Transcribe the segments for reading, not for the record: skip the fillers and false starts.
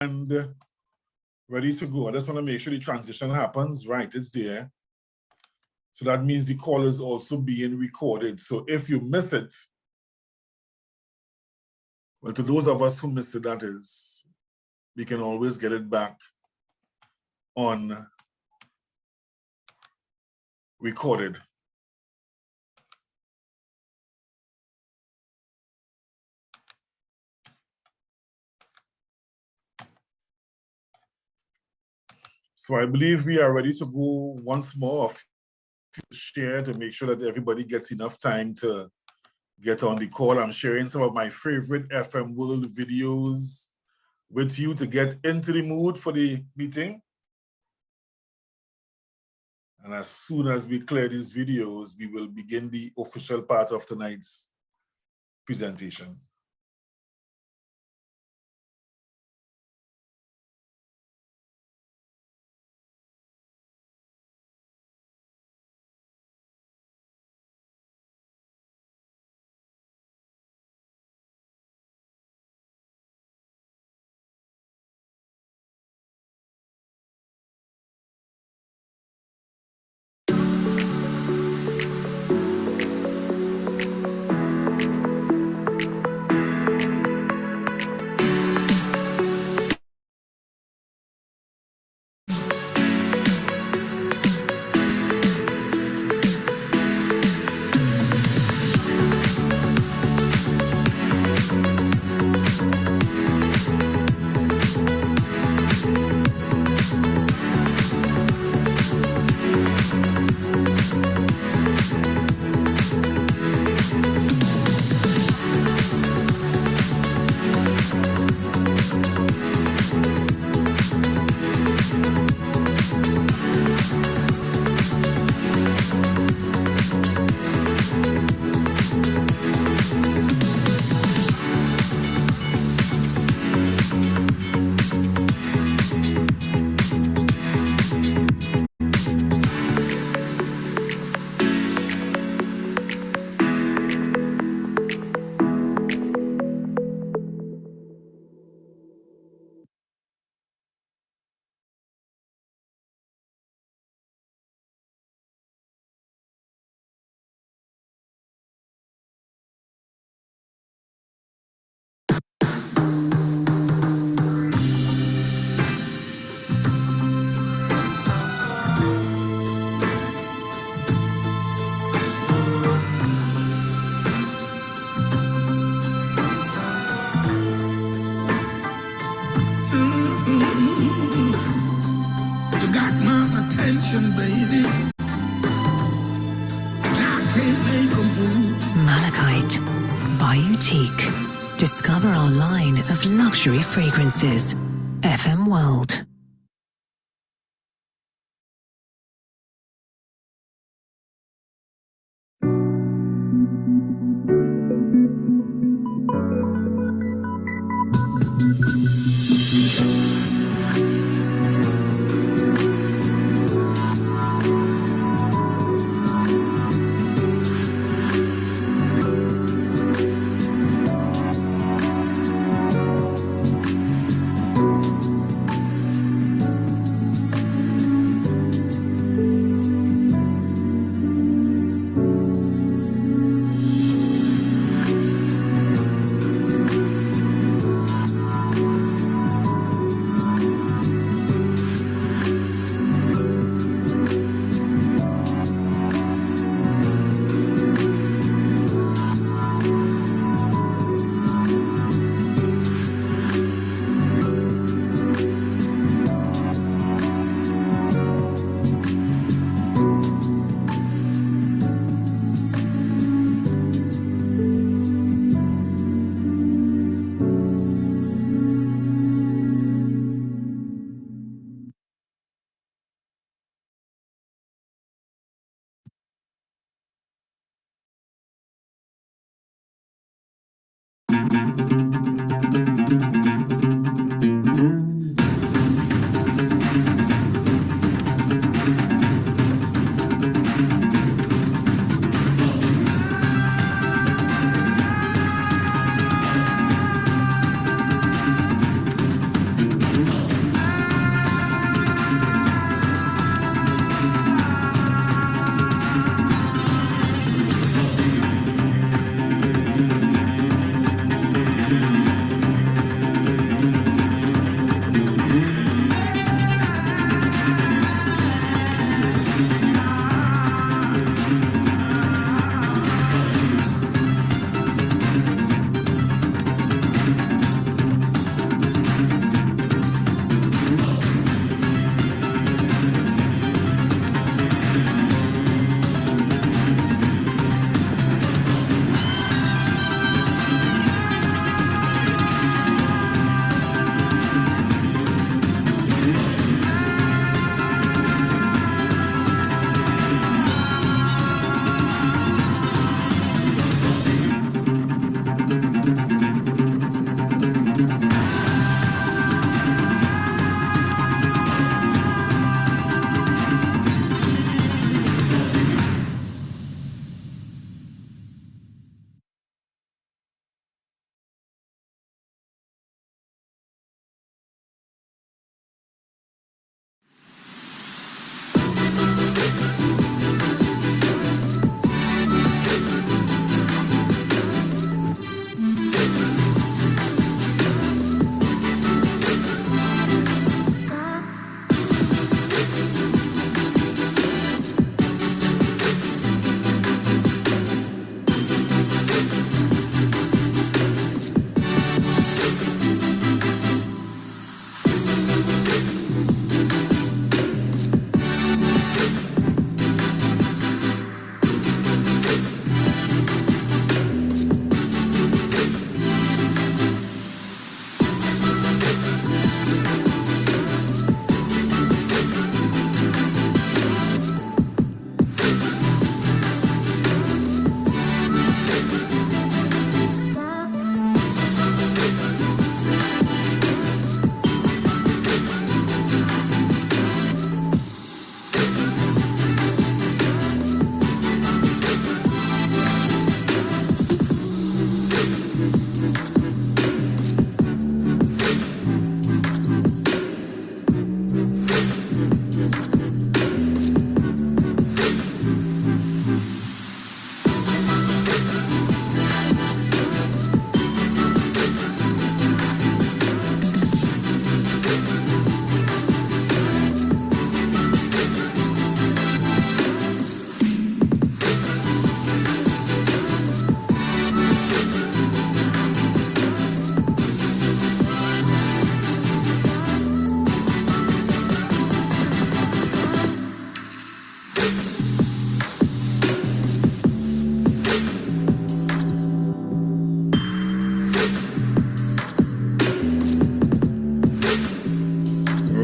And ready to go. I just want to make sure the transition happens. Right, it's there. So that means the call is also being recorded. So if you miss it, well, to those of us who missed it, that is, we can always get it back on recorded. So I believe we are ready to go once more. Share to make sure that everybody gets enough time to get on the call. I'm sharing some of my favorite FM World videos with you to get into the mood for the meeting. And as soon as we clear these videos, we will begin the official part of tonight's presentation. Discover our line of luxury fragrances. FM World.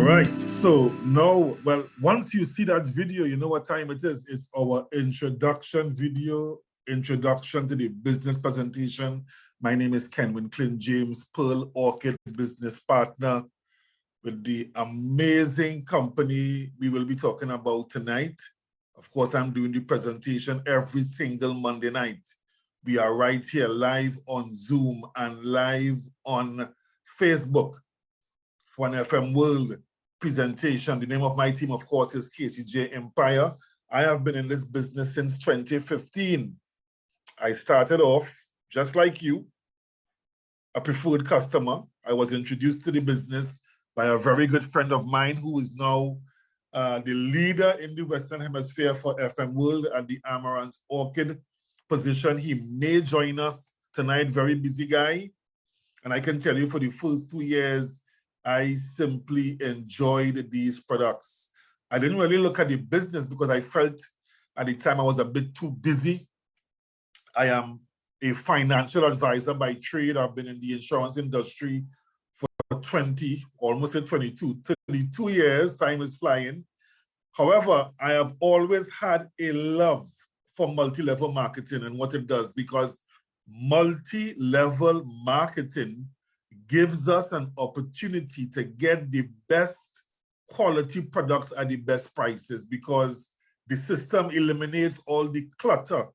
right. So now, well, once you see that video, you know what time it is. It's our introduction video, introduction to the business presentation. My name is Kenwin Clint James, Pearl Orchid business partner with the amazing company we will be talking about tonight. Of course, I'm doing the presentation every single Monday night. We are right here live on Zoom and live on Facebook for an FM World presentation. The name of my team, of course, is KCJ EMPIRE. I have been in this business since 2015. I started off, just like you, a preferred customer. I was introduced to the business by a very good friend of mine who is now the leader in the Western Hemisphere for FM World at the Amaranth Orchid position. He may join us tonight, very busy guy. And I can tell you for the first 2 years, I simply enjoyed these products. I didn't really look at the business because I felt at the time I was a bit too busy. I am a financial advisor by trade. I've been in the insurance industry for 20, almost 22, 32 years. Time is flying. However, I have always had a love for multi-level marketing and what it does, because multi-level marketing gives us an opportunity to get the best quality products at the best prices, because the system eliminates all the clutter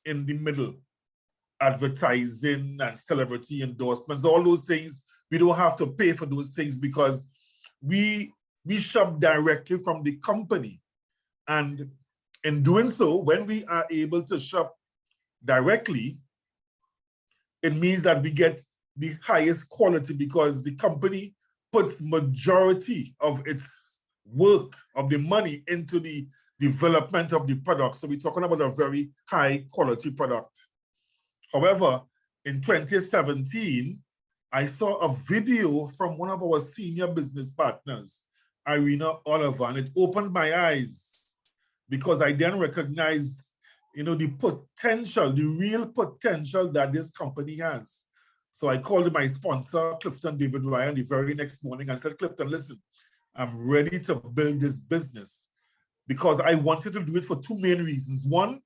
in the middle, advertising and celebrity endorsements, all those things. We don't have to pay for those things because we shop directly from the company. And in doing so, when we are able to shop directly, it means that we get the highest quality because the company puts majority of its work, of the money, into the development of the product. So we're talking about a very high quality product. However, in 2017, I saw a video from one of our senior business partners, Irina Oliver, and it opened my eyes because I then recognized, the potential, the real potential that this company has. So I called my sponsor, Clifton David Ryan, the very next morning and said, Clifton, listen, I'm ready to build this business because I wanted to do it for two main reasons. One,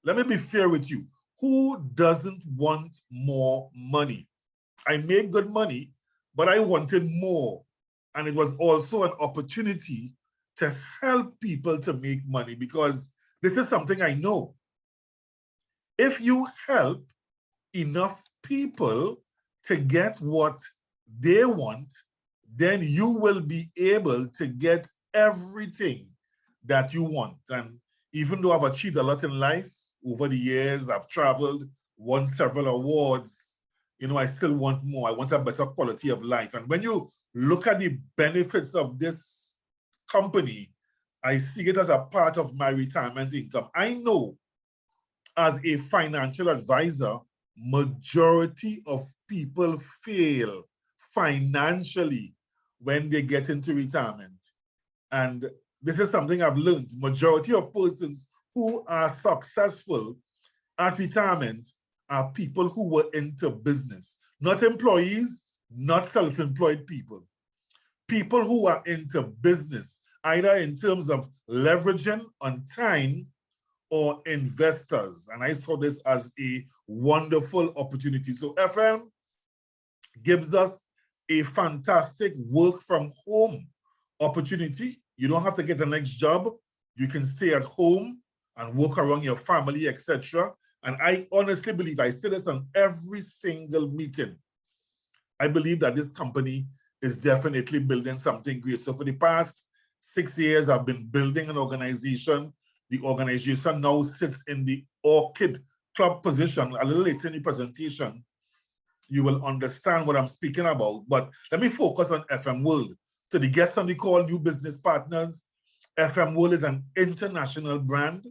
let me be fair with you. Who doesn't want more money? I made good money, but I wanted more. And it was also an opportunity to help people to make money, because this is something I know. If you help enough people to get what they want, then you will be able to get everything that you want. And even though I've achieved a lot in life over the years, I've traveled, won several awards, I still want more. I want a better quality of life. And when you look at the benefits of this company, I see it as a part of my retirement income. I know as a financial advisor, majority of people fail financially when they get into retirement. And this is something I've learned. Majority of persons who are successful at retirement are people who were into business, not employees, not self-employed people. People who are into business, either in terms of leveraging on time or investors. And I saw this as a wonderful opportunity. So FM gives us a fantastic work from home opportunity. You don't have to get the next job. You can stay at home and work around your family, etc. And I honestly believe, I say this on every single meeting, I believe that this company is definitely building something great. So for the past 6 years, I've been building an organization. The organization now sits in the Orchid Club position. A little later in the presentation, you will understand what I'm speaking about. But let me focus on FM World. To the guests on the call, new business partners, FM World is an international brand.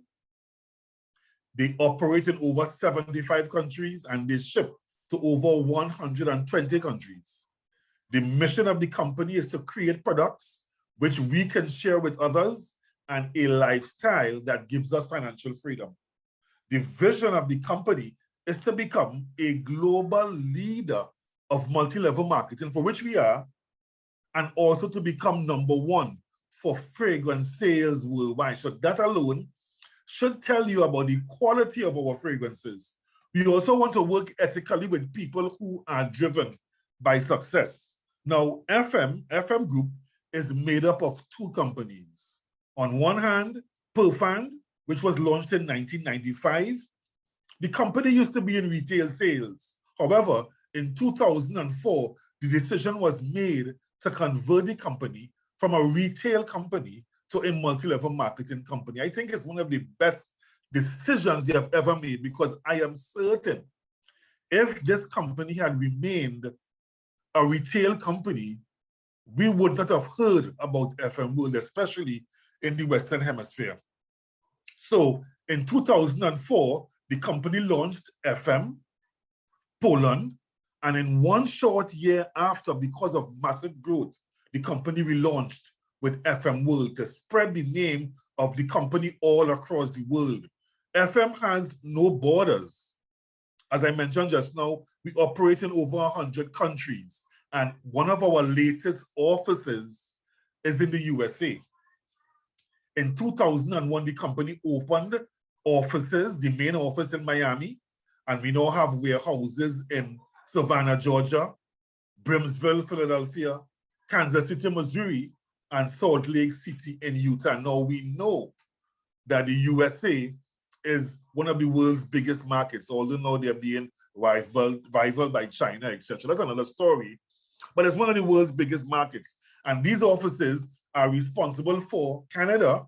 They operate in over 75 countries and they ship to over 120 countries. The mission of the company is to create products which we can share with others and a lifestyle that gives us financial freedom. The vision of the company is to become a global leader of multi-level marketing, for which we are, and also to become #1 for fragrance sales worldwide. So that alone should tell you about the quality of our fragrances. We also want to work ethically with people who are driven by success. Now, FM Group is made up of 2 companies. On one hand, Perfand, which was launched in 1995. The company used to be in retail sales. However, in 2004, the decision was made to convert the company from a retail company to a multi-level marketing company. I think it's one of the best decisions they have ever made, because I am certain if this company had remained a retail company, we would not have heard about FM World, especially in the Western Hemisphere. So in 2004, the company launched FM Poland, and in one short year after, because of massive growth, the company relaunched with FM World to spread the name of the company all across the world. FM has no borders. As I mentioned just now, we operate in over 100 countries, and one of our latest offices is in the USA. In 2001, the company opened offices, the main office in Miami, and we now have warehouses in Savannah, Georgia, Brimsville, Philadelphia, Kansas City, Missouri, and Salt Lake City in Utah. Now we know that the USA is one of the world's biggest markets, although now they're being rivaled by China, etc. That's another story, but it's one of the world's biggest markets. And these offices are responsible for Canada,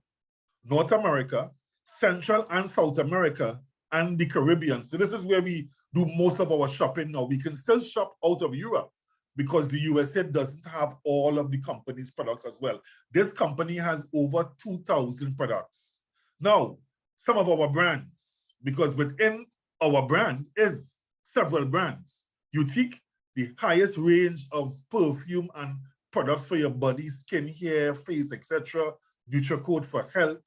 North America, Central and South America, and the Caribbean. So this is where we do most of our shopping now. We can still shop out of Europe because the USA doesn't have all of the company's products as well. This company has over 2,000 products. Now, some of our brands, because within our brand is several brands. Utique, the highest range of perfume and products for your body, skin, hair, face, etc. NutriCode for health.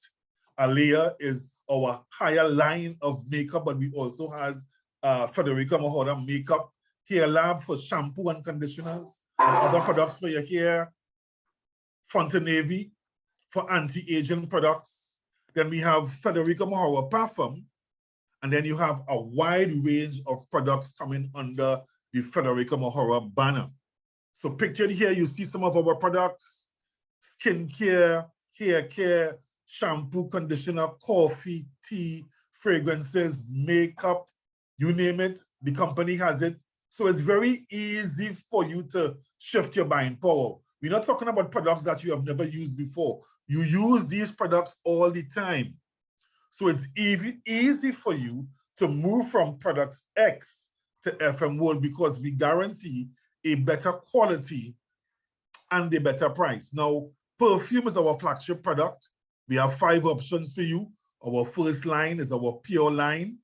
Alea is our higher line of makeup, but we also has Federica Mahora makeup, Hair Lab for shampoo and conditioners, other products for your hair, Fontenavi for anti-aging products. Then we have Federica Mahora parfum, and then you have a wide range of products coming under the Federica Mahora banner. So pictured here, you see some of our products: skincare, hair care, shampoo, conditioner, coffee, tea, fragrances, makeup, you name it, the company has it. So it's very easy for you to shift your buying power. We're not talking about products that you have never used before. You use these products all the time. So it's easy for you to move from products X to FM World, because we guarantee a better quality and a better price. Now, perfume is our flagship product. We have 5 options for you. Our first line is our pure line.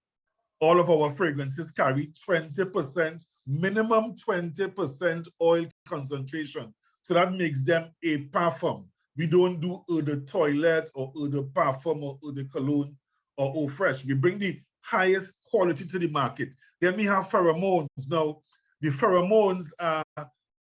All of our fragrances carry 20%, minimum 20% oil concentration. So that makes them a parfum. We don't do eau de toilette or eau de parfum or eau de cologne or eau fresh. We bring the highest quality to the market. Then we have pheromones. Now, the pheromones are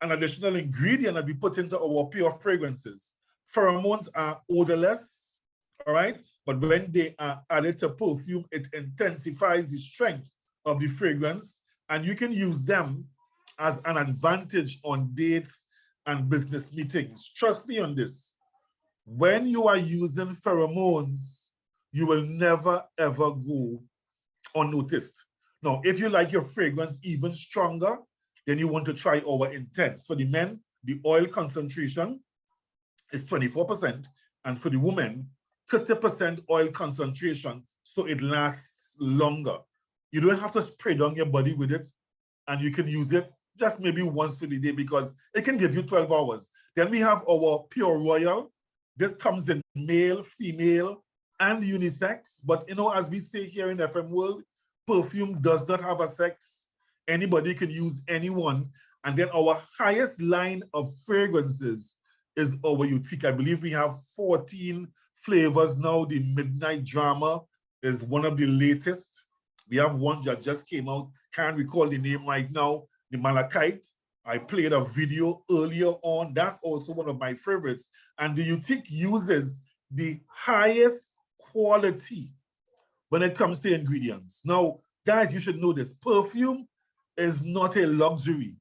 an additional ingredient that we put into our pure fragrances. Pheromones are odorless, all right? But when they are added to perfume, it intensifies the strength of the fragrance, and you can use them as an advantage on dates and business meetings. Trust me on this. When you are using pheromones, you will never, ever go unnoticed. Now, if you like your fragrance even stronger, then you want to try our Intense. For the men, the oil concentration is 24%, and for the women, 30% oil concentration, so it lasts longer. You don't have to spray down your body with it, and you can use it just maybe once for the day, because it can give you 12 hours. Then we have our Pure Royal. This comes in male, female, and unisex. But you know, as we say here in FM World, perfume does not have a sex. Anybody can use anyone. And then our highest line of fragrances is our Utique. I believe we have 14 flavors now. The Midnight Drama is one of the latest. We have one that just came out. Can't recall the name right now. The Malachite. I played a video earlier on. That's also one of my favorites. And the Utique uses the highest quality when it comes to ingredients. Now, guys, you should know this. Perfume is not a luxury.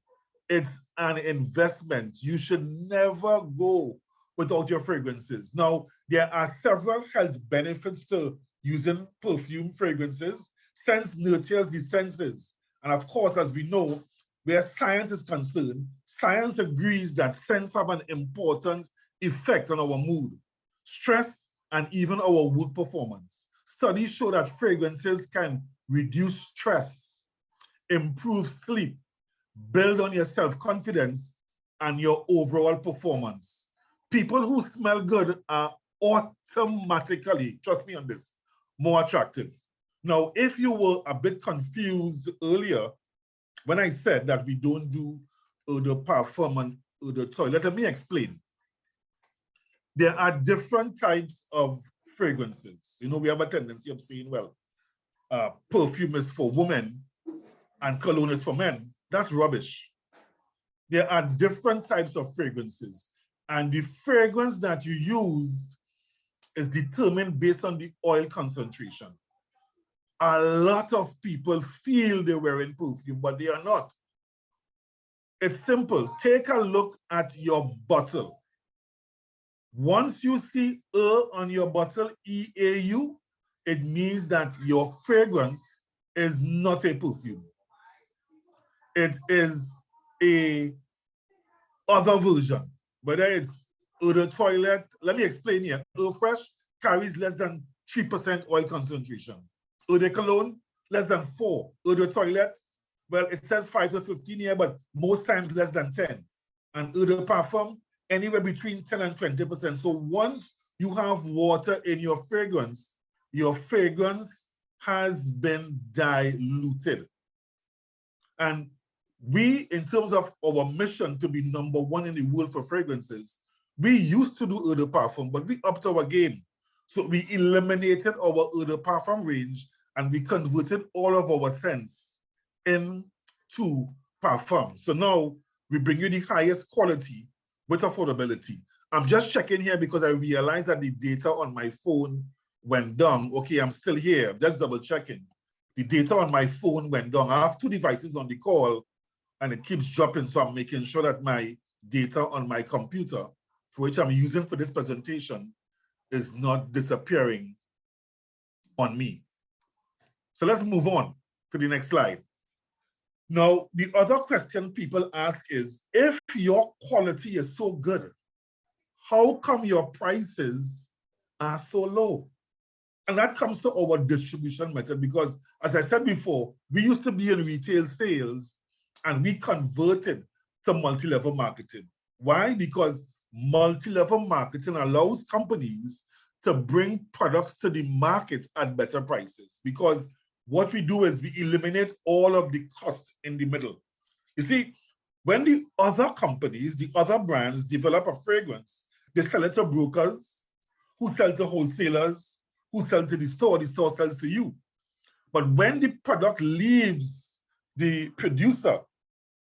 It's an investment. You should never go without your fragrances. Now, there are several health benefits to using perfume fragrances. Scent nurtures the senses. And of course, as we know, where science is concerned, science agrees that scents have an important effect on our mood, stress, and even our work performance. Studies show that fragrances can reduce stress, improve sleep, build on your self-confidence, and your overall performance. People who smell good are automatically, trust me on this, more attractive. Now, if you were a bit confused earlier when I said that we don't do eau de parfum and eau de toilette, let me explain. There are different types of fragrances. You know, we have a tendency of saying, well, perfume is for women and cologne is for men. That's rubbish. There are different types of fragrances, and the fragrance that you use is determined based on the oil concentration. A lot of people feel they're wearing perfume, but they are not. It's simple. Take a look at your bottle. Once you see E on your bottle, EAU, it means that your fragrance is not a perfume. It is a other version, whether it's eau de toilette. Let me explain here. Eau Fresh carries less than 3% oil concentration. Eau de cologne, less than 4. Eau de toilette, well, it says 5 to 15 here, but most times less than 10. And eau de parfum, anywhere between 10 and 20%. So once you have water in your fragrance has been diluted. And we, in terms of our mission to be #1 in the world for fragrances, we used to do eau de parfum, but we upped our game. So we eliminated our eau de parfum range and we converted all of our scents into parfum. So now we bring you the highest quality with affordability. I'm just checking here because I realized that the data on my phone went down. Okay, I'm still here, just double checking. The data on my phone went down. I have 2 devices on the call and it keeps dropping, so I'm making sure that my data on my computer, for which I'm using for this presentation, is not disappearing on me. So let's move on to the next slide. Now, the other question people ask is, if your quality is so good, how come your prices are so low? And that comes to our distribution method, because as I said before, we used to be in retail sales and we converted to multi-level marketing. Why? Because multi-level marketing allows companies to bring products to the market at better prices, because what we do is we eliminate all of the costs in the middle. You see, when the other companies, the other brands develop a fragrance, they sell it to brokers, who sell to wholesalers, who sell to the store sells to you. But when the product leaves the producer,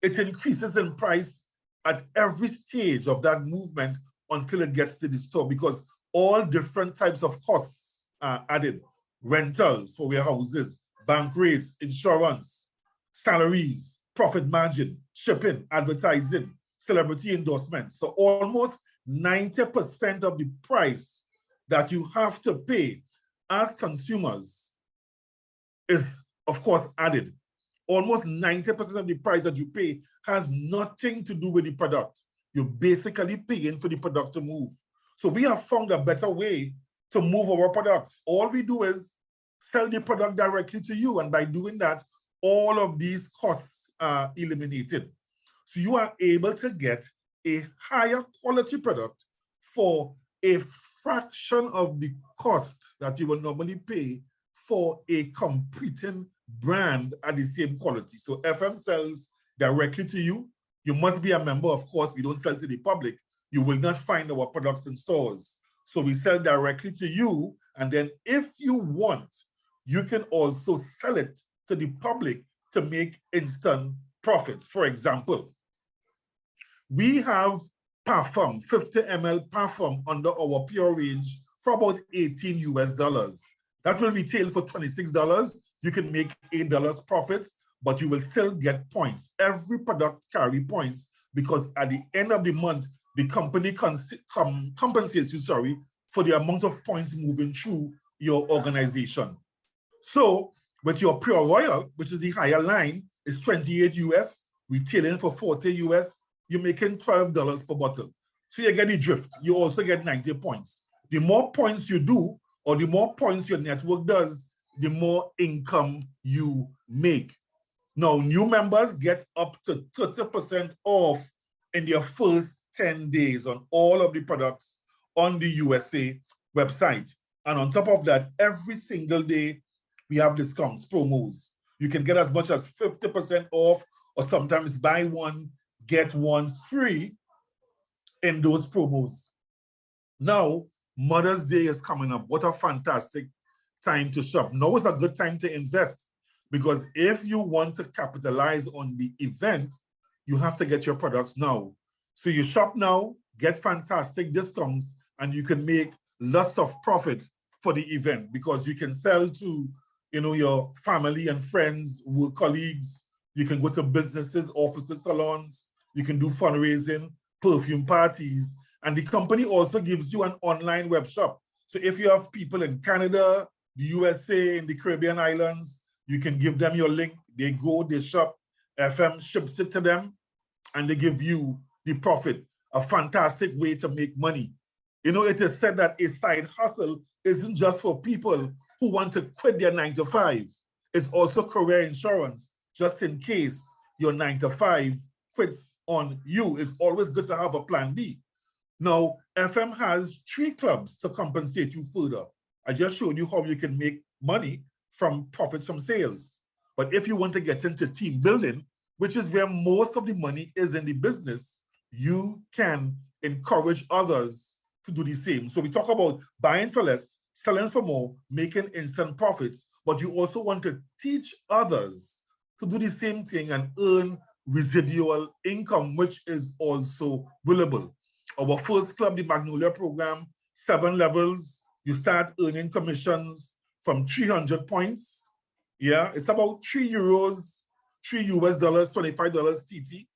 it increases in price at every stage of that movement until it gets to the store, because all different types of costs are added. Rentals for warehouses, bank rates, insurance, salaries, profit margin, shipping, advertising, celebrity endorsements. So almost 90% of the price that you have to pay as consumers is, of course, added. Almost 90% of the price that you pay has nothing to do with the product. You're basically paying for the product to move. So we have found a better way to move our products. All we do is sell the product directly to you. And by doing that, all of these costs are eliminated. So you are able to get a higher quality product for a fraction of the cost that you will normally pay for a competing brand at the same quality. So FM sells directly to you. You must be a member, of course. We don't sell to the public. You will not find our products in stores. So we sell directly to you. And then if you want, you can also sell it to the public to make instant profits. For example, We have parfum, 50 ml parfum under our pure range for about 18 US dollars. That will retail for $26. You can make $8 profits, but you will still get points. Every product carry points because at the end of the month, the company compensates you, for the amount of points moving through your organization. So with your Pure Royal, which is the higher line, is 28 US, retailing for 40 US, you're making $12 per bottle. So you get the drift. You also get 90 points. The more points you do, or the more points your network does, the more income you make. Now, new members get up to 30% off in their first 10 days on all of the products on the USA website. And on top of that, every single day, we have discounts, promos. You can get as much as 50% off, or sometimes buy one, get one free in those promos. Now, Mother's Day is coming up. What a fantastic time to shop. Now is a good time to invest, because if you want to capitalize on the event, you have to get your products now. So you shop now, get fantastic discounts, and you can make lots of profit for the event, because you can sell to your family and friends, work colleagues. You can go to businesses, offices, salons. You can do fundraising, perfume parties. And the company also gives you an online web shop. So if you have people in Canada, the USA, in the Caribbean islands, you can give them your link. They go, they shop, FM ships it to them, and they give you the profit. A fantastic way to make money. It is said that a side hustle isn't just for people who want to quit their 9-to-5. It's also career insurance, just in case your 9-to-5 quits on you. It's always good to have a plan B. Now, FM has 3 clubs to compensate you further. I just showed you how you can make money from profits from sales. But if you want to get into team building, which is where most of the money is in the business, you can encourage others to do the same. So we talk about buying for less, selling for more, making instant profits, but you also want to teach others to do the same thing and earn residual income, which is also billable. Our first club, the Magnolia program, 7 levels. You start earning commissions from 300 points. Yeah, it's about €3, $3 US, $25 TT.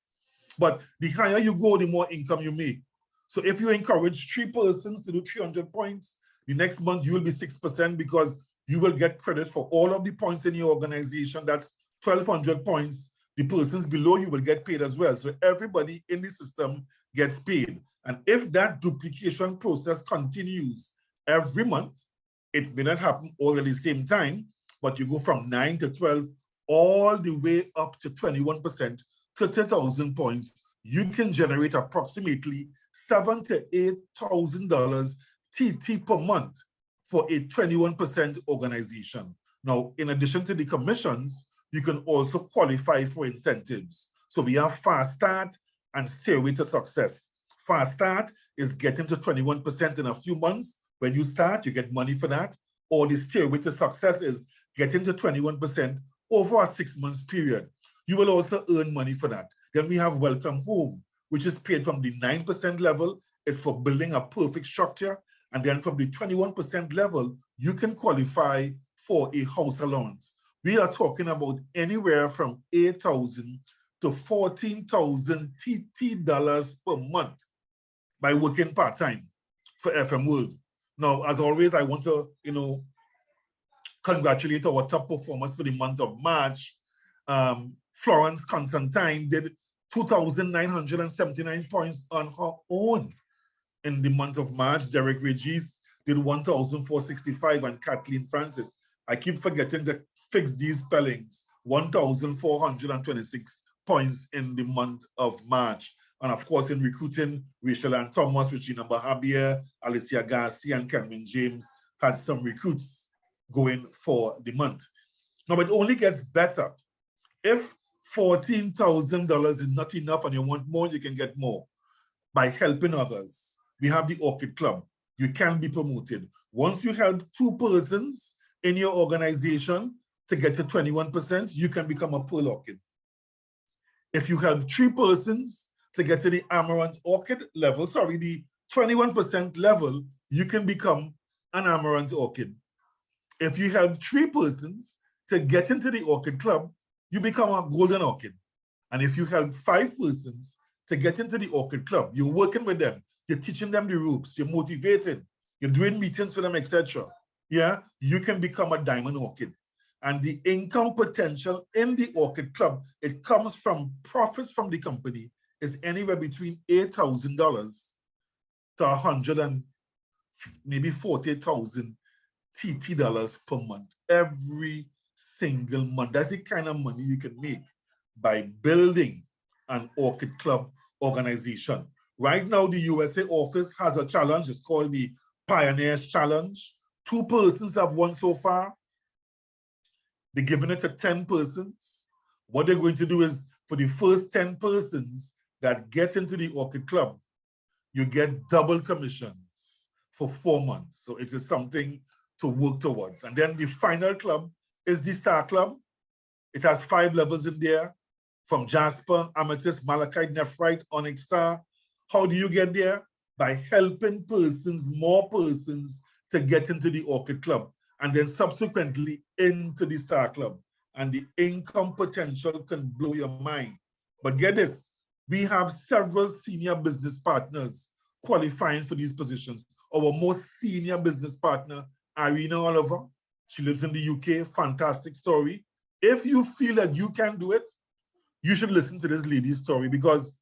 But the higher you go, the more income you make. So if you encourage 3 persons to do 300 points, the next month you will be 6%, because you will get credit for all of the points in your organization. That's 1,200 points. The persons below you will get paid as well. So everybody in the system gets paid. And if that duplication process continues every month, it may not happen all at the same time, but you go from 9 to 12, all the way up to 21%, 30,000 points. You can generate approximately $7,000 to $8,000 TT per month for a 21% organization. Now, in addition to the commissions, you can also qualify for incentives. So we have Fast Start and Stairway to Success. Fast Start is getting to 21% in a few months. When you start, you get money for that. Or the Stairway to Success is getting to 21% over a 6 months period. You will also earn money for that. Then we have Welcome Home, which is paid from the 9% level. It's for building a perfect structure. And then from the 21% level, you can qualify for a house allowance. We are talking about anywhere from $8,000 to $14,000 TT dollars per month by working part-time for FM World. Now, as always, I want to, congratulate our top performers for the month of March. Florence Constantine did 2,979 points on her own in the month of March. Derek Regis did 1,465, and Kathleen Francis, I keep forgetting to fix these spellings, 1,426 points in the month of March. And of course, in recruiting, Rachel Ann Thomas, Regina Bahabia, Alicia Garcia, and Cameron James had some recruits going for the month. Now, it only gets better. If $14,000 is not enough and you want more, you can get more by helping others. We have the Orchid Club. You can be promoted. Once you help 2 persons in your organization to get to 21%, you can become a Pearl Orchid. If you help 3 persons to get to the Amaranth Orchid level, sorry, the 21% level, you can become an Amaranth Orchid. If you help 3 persons to get into the Orchid Club, you become a Golden Orchid. And if you help 5 persons to get into the Orchid Club, you're working with them, you're teaching them the ropes, you're motivating, you're doing meetings for them, etc. Yeah, you can become a Diamond Orchid. And the income potential in the Orchid Club, it comes from profits from the company, is anywhere between $8,000 to 100 and maybe 40,000 TT dollars per month, every single month. That's the kind of money you can make by building an Orchid Club organization. Right now, the USA office has a challenge. It's called the Pioneers Challenge. 2 persons have won so far. They're giving it to 10 persons. What they're going to do is, for the first 10 persons that get into the Orchid Club, you get double commissions for 4 months. So it is something to work towards. And then the final club is the Star Club. It has 5 levels in there, from Jasper, Amethyst, Malachite, Nephrite, Onyx Star. How do you get there? By helping persons, more persons, to get into the Orchid Club, and then subsequently into the Star Club. And the income potential can blow your mind. But get this, we have several senior business partners qualifying for these positions. Our most senior business partner, Irina Oliver, she lives in the UK, fantastic story. If you feel that you can do it, you should listen to this lady's story, because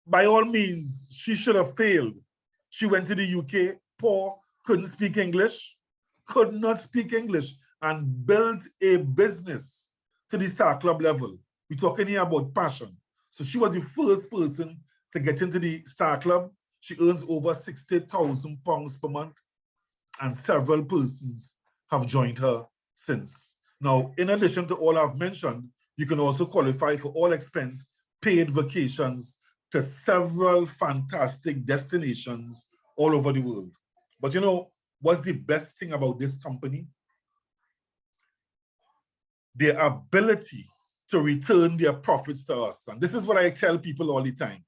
by all means, she should have failed. She went to the UK, poor, couldn't speak English, could not speak English, and built a business to the Star Club level. We're talking here about passion. So she was the first person to get into the Star Club. She earns over £60,000 per month, and several persons have joined her since. Now, in addition to all I've mentioned, you can also qualify for all expense paid vacations to several fantastic destinations all over the world. But you know, what's the best thing about this company? Their ability to return their profits to us. And this is what I tell people all the time.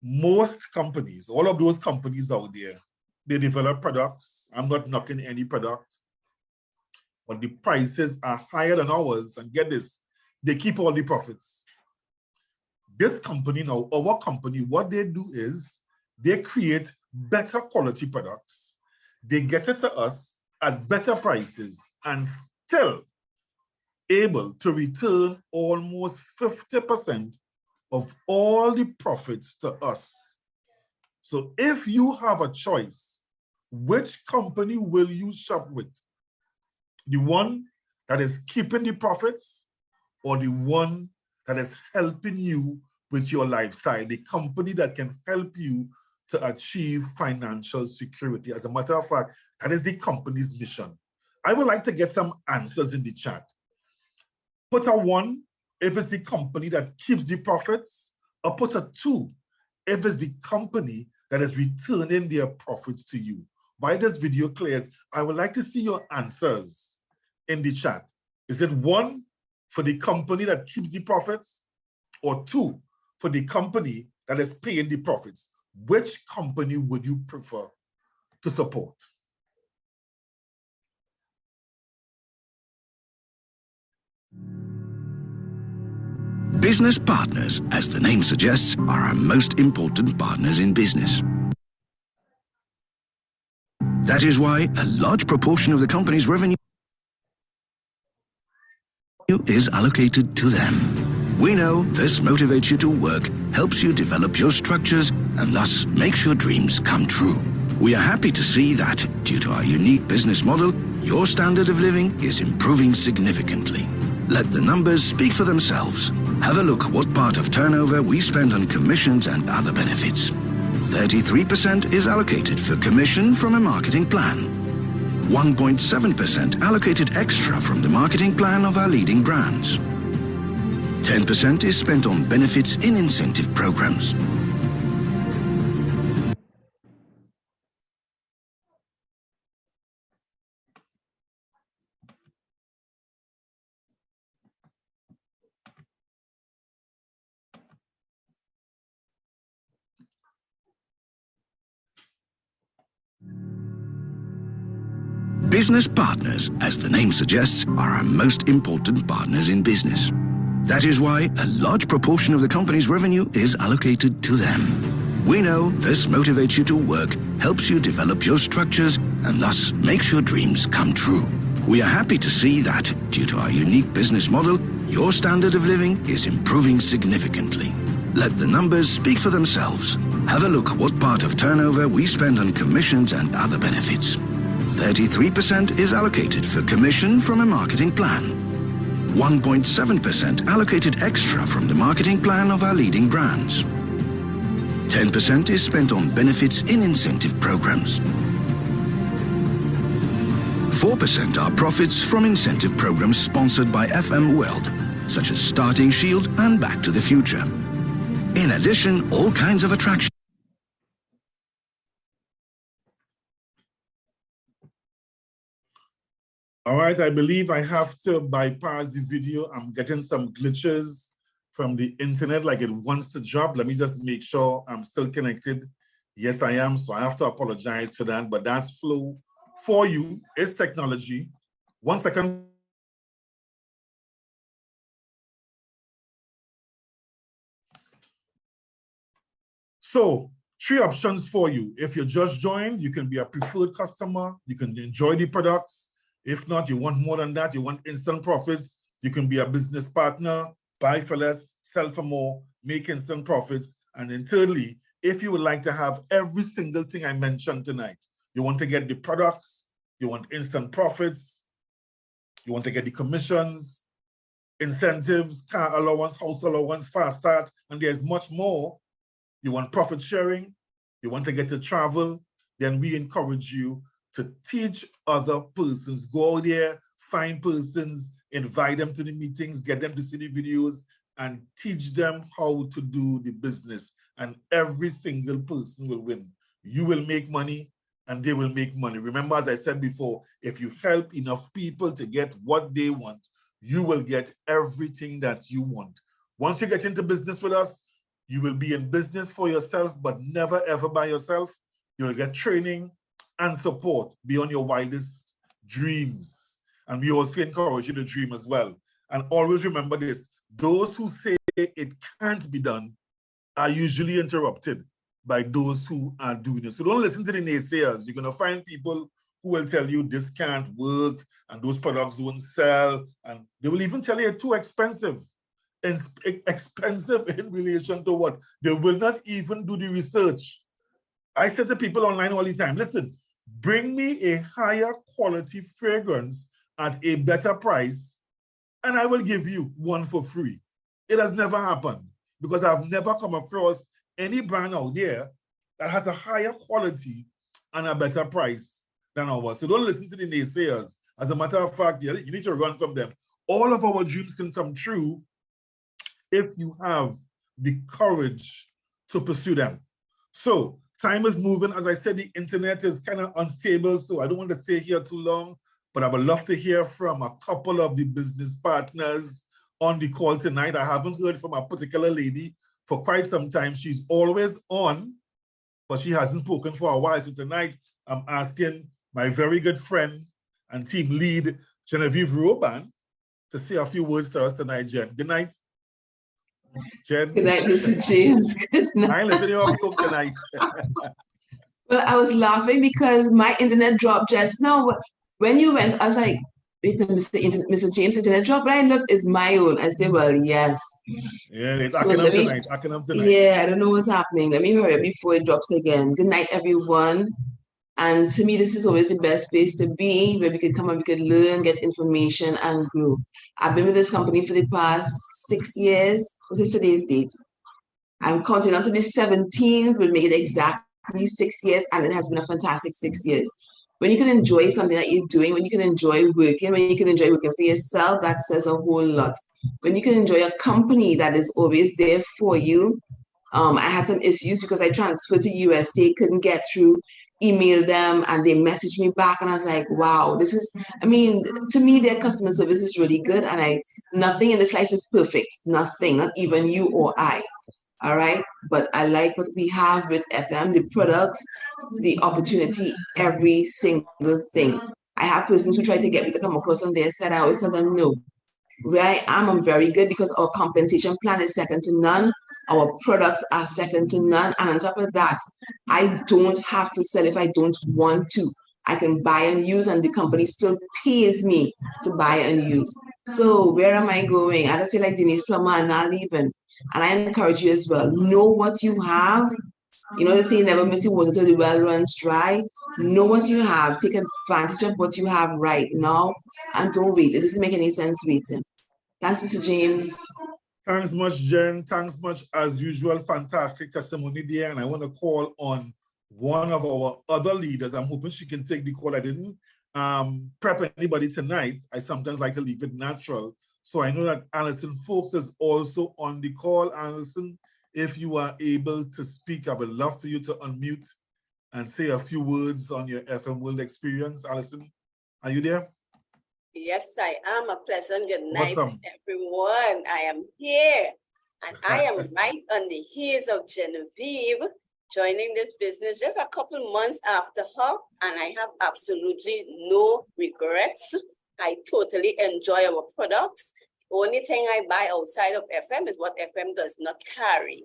Most companies, all of those companies out there, they develop products. I'm not knocking any product, but the prices are higher than ours. And get this, they keep all the profits. This company now, our company, what they do is they create better quality products. They get it to us at better prices and still able to return almost 50% of all the profits to us. So if you have a choice, which company will you shop with? The one that is keeping the profits, or the one that is helping you with your lifestyle, the company that can help you to achieve financial security? As a matter of fact, that is the company's mission. I would like to get some answers in the chat. Put a 1 if it's the company that keeps the profits, or put a 2 if it's the company that is returning their profits to you. While this video clears, I would like to see your answers in the chat. Is it 1 for the company that keeps the profits, or 2 for the company that is paying the profits? Which company would you prefer to support? Business partners, as the name suggests, are our most important partners in business. That is why a large proportion of the company's revenue is allocated to them. We know this motivates you to work, helps you develop your structures, and thus makes your dreams come true. We are happy to see that, due to our unique business model, your standard of living is improving significantly. Let the numbers speak for themselves. Have a look what part of turnover we spend on commissions and other benefits. 33% is allocated for commission from a marketing plan. 1.7% allocated extra from the marketing plan of our leading brands. 10% is spent on benefits in incentive programs. Business partners, as the name suggests, are our most important partners in business. That is why a large proportion of the company's revenue is allocated to them. We know this motivates you to work, helps you develop your structures, and thus makes your dreams come true. We are happy to see that, due to our unique business model, your standard of living is improving significantly. Let the numbers speak for themselves. Have a look what part of turnover we spend on commissions and other benefits. 33% is allocated for commission from a marketing plan. 1.7% allocated extra from the marketing plan of our leading brands. 10% is spent on benefits in incentive programs. 4% are profits from incentive programs sponsored by FM World, such as Starting Shield and Back to the Future. In addition, all kinds of attractions. All right, I believe I have to bypass the video. I'm getting some glitches from the internet, like it wants to drop. Let me just make sure I'm still connected. Yes, I am, so I have to apologize for that, but that's Flow for you. It's technology. 1 second. So 3 options for you. If you just joined, you can be a preferred customer. You can enjoy the products. If not, you want more than that, you want instant profits, you can be a business partner, buy for less, sell for more, make instant profits. And then thirdly, if you would like to have every single thing I mentioned tonight, you want to get the products, you want instant profits, you want to get the commissions, incentives, car allowance, house allowance, fast start, and there's much more. You want profit sharing, you want to get to travel, then we encourage you to teach other persons. Go out there, find persons, invite them to the meetings, get them to see the videos, and teach them how to do the business. And every single person will win. You will make money, and they will make money. Remember, as I said before, if you help enough people to get what they want, you will get everything that you want. Once you get into business with us, you will be in business for yourself, but never ever by yourself. You'll get training and support beyond your wildest dreams. And we also encourage you to dream as well. And always remember this, those who say it can't be done are usually interrupted by those who are doing it. So don't listen to the naysayers. You're gonna find people who will tell you this can't work and those products don't sell. And they will even tell you it's too expensive. And expensive in relation to what? They will not even do the research. I say to people online all the time, listen, bring me a higher quality fragrance at a better price, and I will give you one for free. It has never happened because I've never come across any brand out there that has a higher quality and a better price than ours. So don't listen to the naysayers. As a matter of fact, you need to run from them. All of our dreams can come true if you have the courage to pursue them. So time is moving. As I said, the internet is kind of unstable, so I don't want to stay here too long, but I would love to hear from a couple of the business partners on the call tonight. I haven't heard from a particular lady for quite some time. She's always on, but she hasn't spoken for a while. So tonight, I'm asking my very good friend and team lead, Genevieve Roban, to say a few words to us tonight, Jen. Good night. Jen. Good night, Mr. James. Good night. I listen to you tonight. Well, I was laughing because my internet dropped just now. When you went, I was like, wait, no, Mr. James' internet dropped, but I looked, it's my own. I said, well, yes. Yeah, it's So acting up tonight. Yeah, I don't know what's happening. Let me hurry up before it drops again. Good night, everyone. And to me, this is always the best place to be, where we could come and we could learn, get information, and grow. I've been with this company for the past 6 years. What is today's date? I'm counting on to the 17th. We'll make it exactly 6 years, and it has been a fantastic 6 years. When you can enjoy something that you're doing, when you can enjoy working, when you can enjoy working for yourself, that says a whole lot. When you can enjoy a company that is always there for you. I had some issues because I transferred to USA, couldn't get through, emailed them, and they messaged me back, and I was like, wow, this is, I mean, to me, their customer service is really good, and nothing in this life is perfect, nothing, not even you or I, all right? But I like what we have with FM, the products, the opportunity, every single thing. I have persons who try to get me to come across on their side. I always tell them no. Where I am, I'm very good because our compensation plan is second to none. Our products are second to none. And on top of that, I don't have to sell if I don't want to. I can buy and use, and the company still pays me to buy and use. So where am I going? I just say like Denise Plummer and not leaving. And I encourage you as well. Know what you have. You know, they say never miss the water till the well runs dry. Know what you have. Take advantage of what you have right now, and don't wait. It doesn't make any sense waiting. Thanks, Mr. James. Thanks much, Jen. Thanks much, as usual. Fantastic testimony there. And I want to call on one of our other leaders. I'm hoping she can take the call. I didn't prep anybody tonight. I sometimes like to leave it natural. So I know that Alison Folks is also on the call. Alison, if you are able to speak, I would love for you to unmute and say a few words on your FM World experience. Alison, are you there? Yes, I am. A pleasant good night Awesome. to everyone. I am here, and I am right on the heels of Genevieve joining this business just a couple months after her, and I have absolutely no regrets. I totally enjoy our products. The only thing I buy outside of FM is what FM does not carry.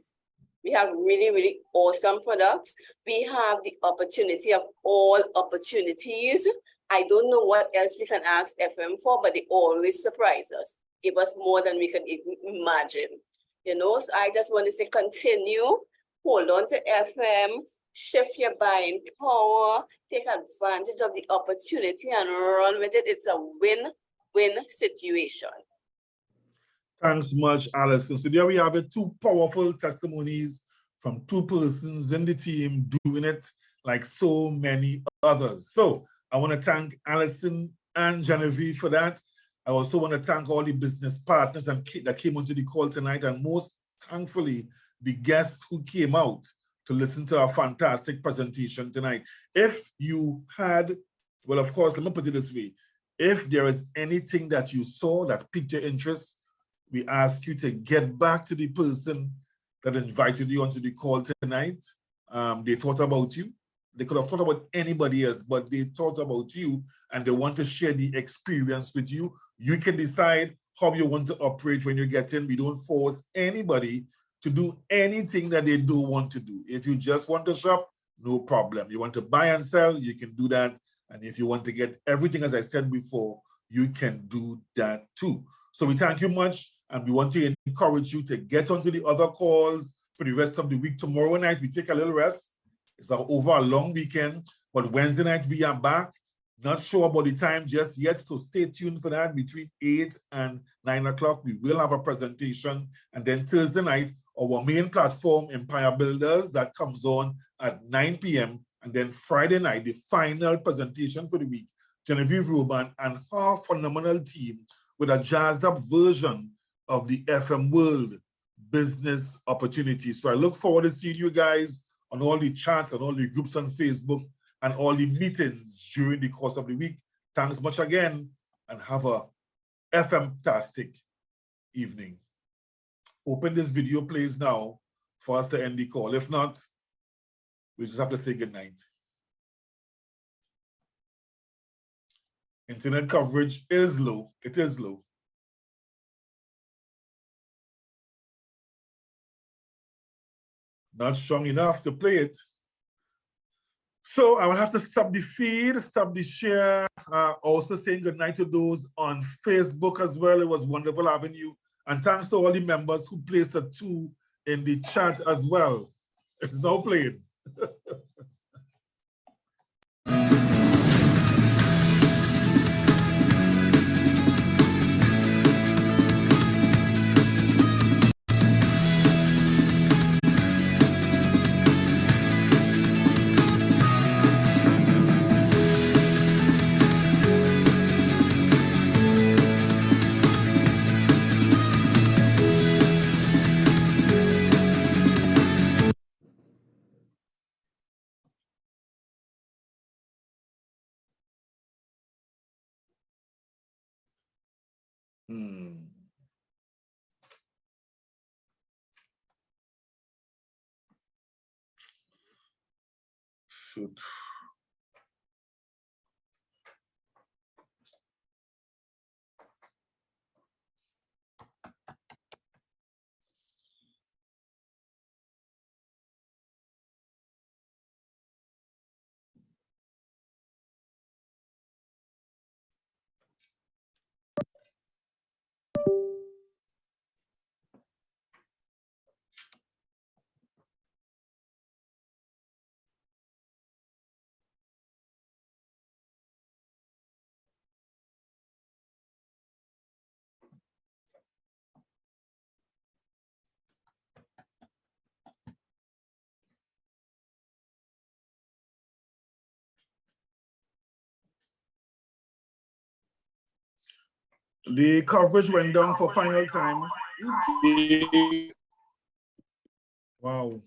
We have really, really awesome products. We have the opportunity of all opportunities. I don't know what else we can ask FM for, but they always surprise us. Give us more than we can even imagine. You know, so I just want to say continue, hold on to FM, shift your buying power, take advantage of the opportunity and run with it. It's a win-win situation. Thanks much, Alison. So there we have it, two powerful testimonies from two persons in the team doing it like so many others. So I want to thank Alison and Genevieve for that. I also want to thank all the business partners that came onto the call tonight, and most thankfully, the guests who came out to listen to our fantastic presentation tonight. If you had, well, of course, let me put it this way. If there is anything that you saw that piqued your interest, we ask you to get back to the person that invited you onto the call tonight. They thought about you. They could have thought about anybody else, but they thought about you and they want to share the experience with you. You can decide how you want to operate when you get in. We don't force anybody to do anything that they don't want to do. If you just want to shop, no problem. You want to buy and sell, you can do that. And if you want to get everything, as I said before, you can do that too. So we thank you much, and we want to encourage you to get onto the other calls for the rest of the week. Tomorrow night, we take a little rest. It's over a long weekend, but Wednesday night we are back. Not sure about the time just yet, so stay tuned for that. Between 8 and 9 o'clock, we will have a presentation. And then Thursday night, our main platform, Empire Builders, that comes on at 9 p.m. And then Friday night, the final presentation for the week, Genevieve Ruban and her phenomenal team with a jazzed up version of the FM World business opportunities. So I look forward to seeing you guys on all the chats and all the groups on Facebook and all the meetings during the course of the week. Thanks much again, and have a FM-tastic evening. Open this video plays now for us to end the call. If not, we just have to say goodnight. Internet coverage is low. It is low. Not strong enough to play it. So I will have to stop the feed, stop the share. Also saying goodnight to those on Facebook as well. It was wonderful having you. And thanks to all the members who placed a 2 in the chat as well. It's now playing. Shoot. The coverage went down for final time. Wow.